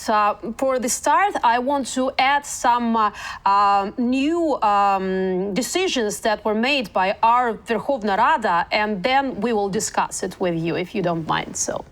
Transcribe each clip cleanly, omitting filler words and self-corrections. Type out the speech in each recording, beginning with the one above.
for the start, I want to add some new decisions that were made by our Верховна Rada, and then we will discuss it with you, if you don't mind. So,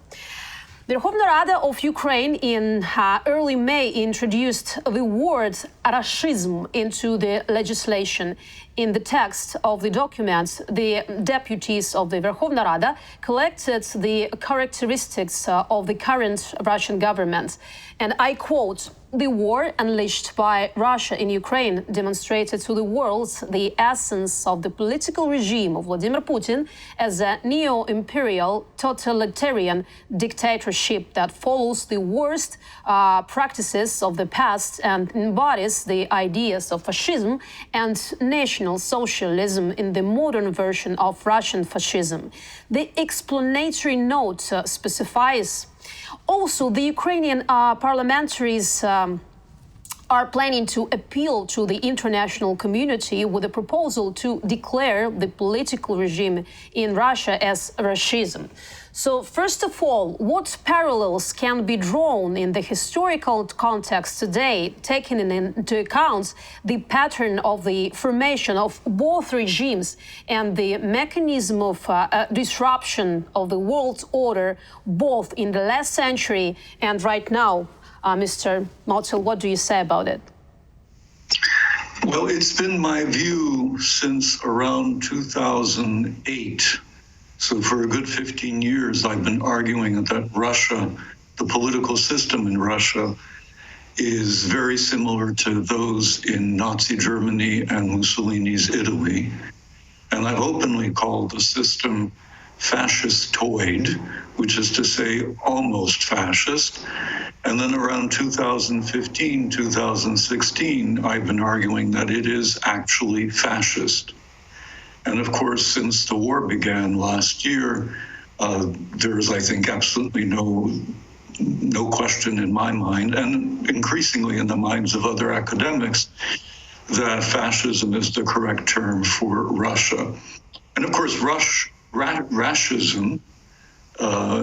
the Верховна Rada of Ukraine in early May introduced the word Fascism into the legislation. In the text of the documents, the deputies of the Верховна Rada collected the characteristics of the current Russian government. And I quote, "The war unleashed by Russia in Ukraine demonstrated to the world the essence of the political regime of Vladimir Putin as a neo-imperial totalitarian dictatorship that follows the worst practices of the past and embodies the ideas of fascism and national socialism in the modern version of Russian fascism." The explanatory note specifies also the Ukrainian parliamentaries are planning to appeal to the international community with a proposal to declare the political regime in Russia as fascism. So, first of all, what parallels can be drawn in the historical context today, taking into account the pattern of the formation of both regimes and the mechanism of disruption of the world order, both in the last century and right now? Mr. Motyl, what do you say about it? Well, it's been my view since around 2008. So for a good 15 years, I've been arguing that Russia, the political system in Russia, is very similar to those in Nazi Germany and Mussolini's Italy. And I've openly called the system fascistoid, which is to say almost fascist. And then around 2015, 2016, I've been arguing that it is actually fascist. And of course, since the war began last year, there is, I think, absolutely no question in my mind, and increasingly in the minds of other academics, that fascism is the correct term for Russia. And of course, Russism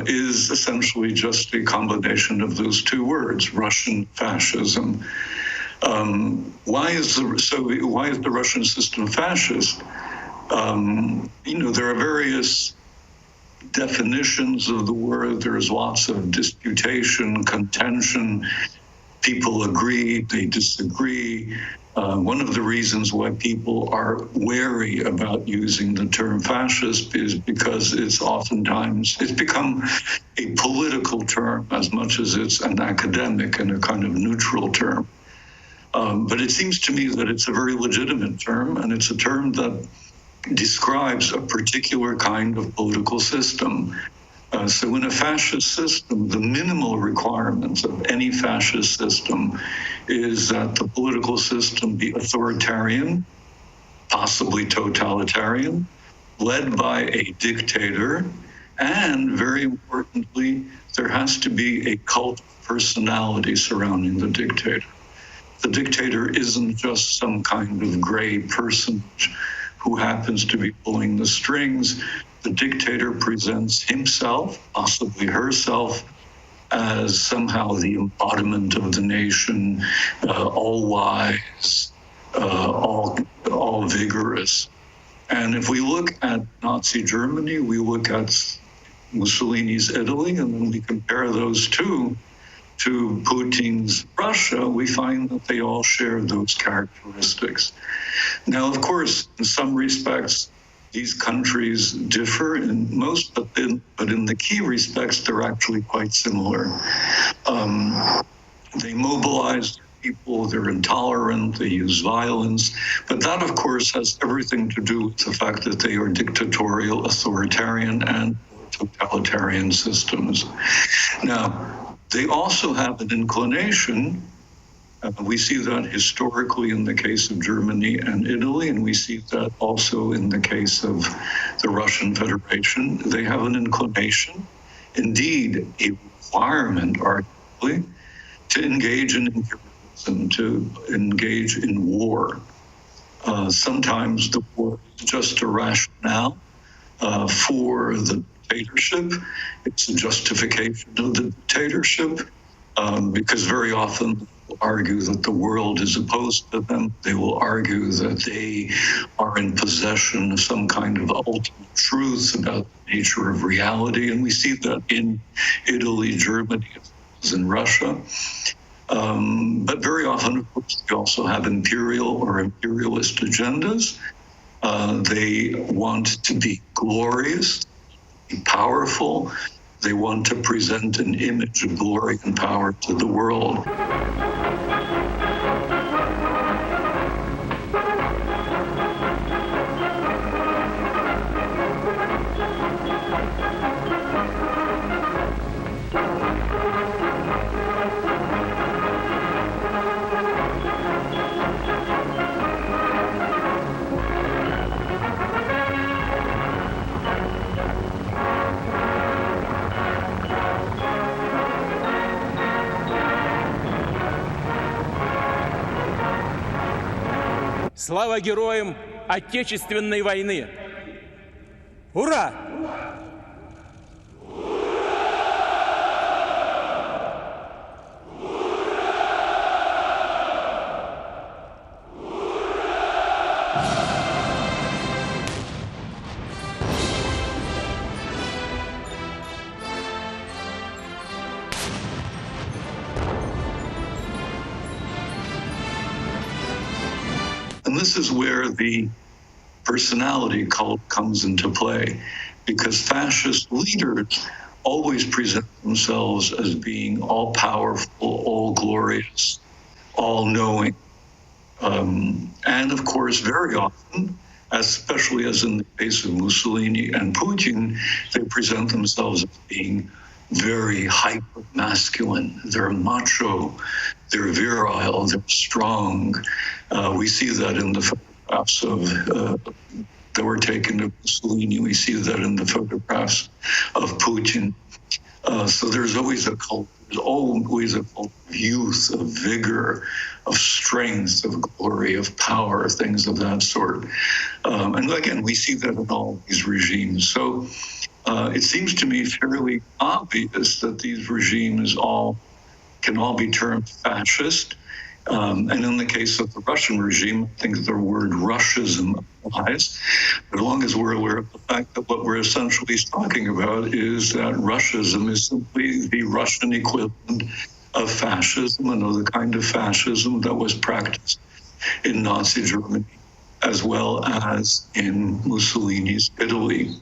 is essentially just a combination of those two words, Russian fascism. Why is the Russian system fascist? There are various definitions of the word. There's lots of disputation, contention. People agree, they disagree. One of the reasons why people are wary about using the term fascist is because it's become a political term as much as it's an academic and a kind of neutral term. But it seems to me that it's a very legitimate term, and it's a term that describes a particular kind of political system. So in a fascist system, the minimal requirements of any fascist system is that the political system be authoritarian, possibly totalitarian, led by a dictator, and very importantly, there has to be a cult of personality surrounding the dictator. The dictator isn't just some kind of gray personage who happens to be pulling the strings. The dictator presents himself, possibly herself, as somehow the embodiment of the nation, all wise, all vigorous. And if we look at Nazi Germany, we look at Mussolini's Italy, and when we compare those two to Putin's Russia, we find that they all share those characteristics. Now, of course, in some respects, these countries differ in most, but in the key respects, they're actually quite similar. They mobilize people, they're intolerant, they use violence, but that, of course, has everything to do with the fact that they are dictatorial, authoritarian, and totalitarian systems. Now, they also have an inclination. We see that historically in the case of Germany and Italy, and we see that also in the case of the Russian Federation. They have an inclination, indeed a requirement, arguably, to engage in imperialism, to engage in war. Sometimes the war is just a rationale for the dictatorship. It's a justification of the dictatorship. because very often they'll argue that the world is opposed to them. They will argue that they are in possession of some kind of ultimate truth about the nature of reality. And we see that in Italy, Germany, as well as in Russia. But very often, of course, they also have imperial or imperialist agendas. They want to be glorious, be powerful. They want to present an image of glory and power to the world. Слава героям Отечественной войны! Ура! And this is where the personality cult comes into play, because fascist leaders always present themselves as being all-powerful, all-glorious, all-knowing. And of course, very often, especially as in the case of Mussolini and Putin, they present themselves as being very hyper-masculine. They're macho, they're virile, they're strong. We see that in the photographs that were taken of Mussolini. We see that in the photographs of Putin. So there's always a cult. There's always a cult of youth, of vigor, of strength, of glory, of power, things of that sort. And again, we see that in all these regimes. So it seems to me fairly obvious that these regimes can all be termed fascist. And in the case of the Russian regime, I think the word Russism applies. But as long as we're aware of the fact that what we're essentially talking about is that Russism is simply the Russian equivalent of fascism, another kind of fascism that was practiced in Nazi Germany, as well as in Mussolini's Italy.